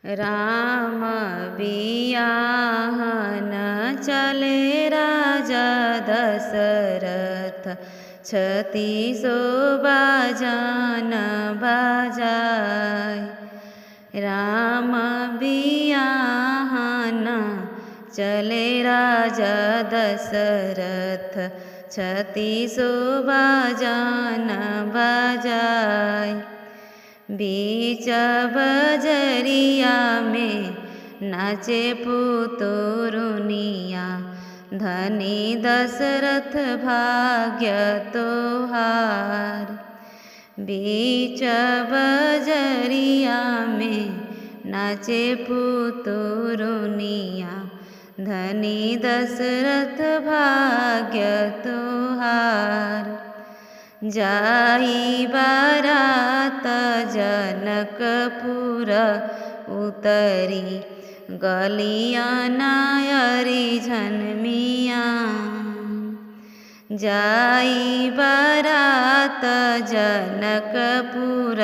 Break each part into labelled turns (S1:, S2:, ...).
S1: राम बियाहन चले राजा दशरथ, छत्तीसो बाजन बाजाय। राम बियाहन चले राजा दशरथ, छत्तीसो बाजन बाजाय। बीच बजरिया में नाचे पुतुरुनिया, धनी दशरथ भाग्य तोहार। बीच बजरिया में नाचे पुतुरुनिया, धनी दशरथ भाग्य तोहार। जाई बारात जनकपुर उतरी, गलिया नायरी झनमिया। जाई बारात जनकपुर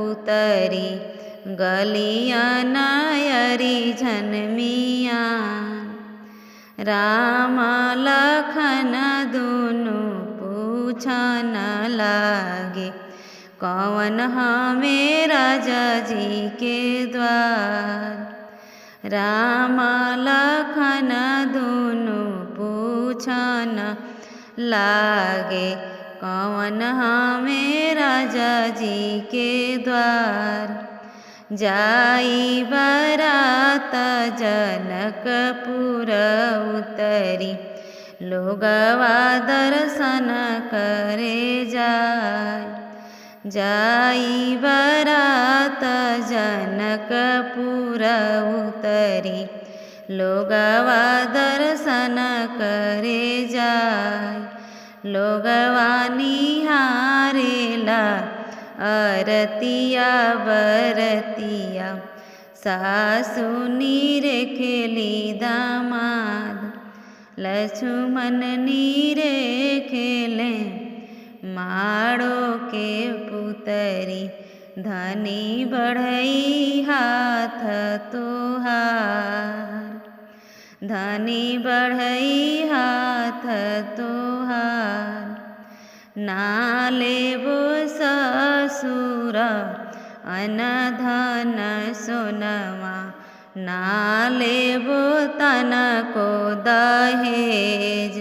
S1: उतरी, गलिया नायरी झनमिया। राम लखन दुनु पूछन लागे, कौन हमें राजा जी के द्वार। राम लखन दुनु पूछन लागे, कौन हमें राजा जी के द्वार। जाई बारात जनकपुर उतरी, लोगवा दर्शन करे जाय। जाई बारात जनकपुर उतरी, लोगवा दर्शन करे जाय। लोगवा निहारेला अरतिया बरतिया, सासु नीरे खेली दामाद। लक्ष्मण नीरे खेले माड़ो के पुतरी, धनी बढ़ई हाथ तोहार। धनी बढ़ई हाथ तोहार। नालेबो ससुर अनधन सोनवा, नालेबो तनको दहेज।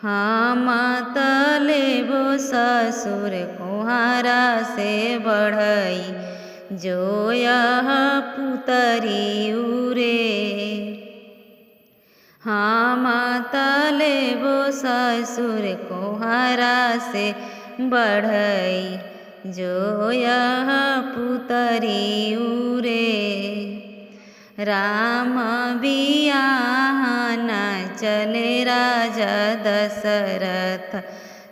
S1: हम तलेबो ससुर कुहारा से बढ़ई, जो यह पुतरी उरे। हम तलेबो ससुर कुहारा से बढ़ई, जो यह पुतरी उरे। राम बियाहन चले राजा दशरथ,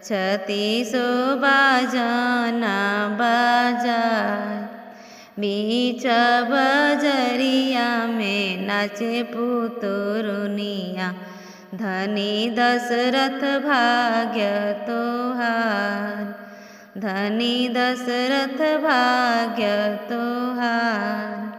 S1: छत्तीसो बाजन बाजाय। बीच बजरिया में नाचे पुतुरुनिया, धनी दशरथ भाग्य तोहार। धनी दशरथ भाग्य तोहार।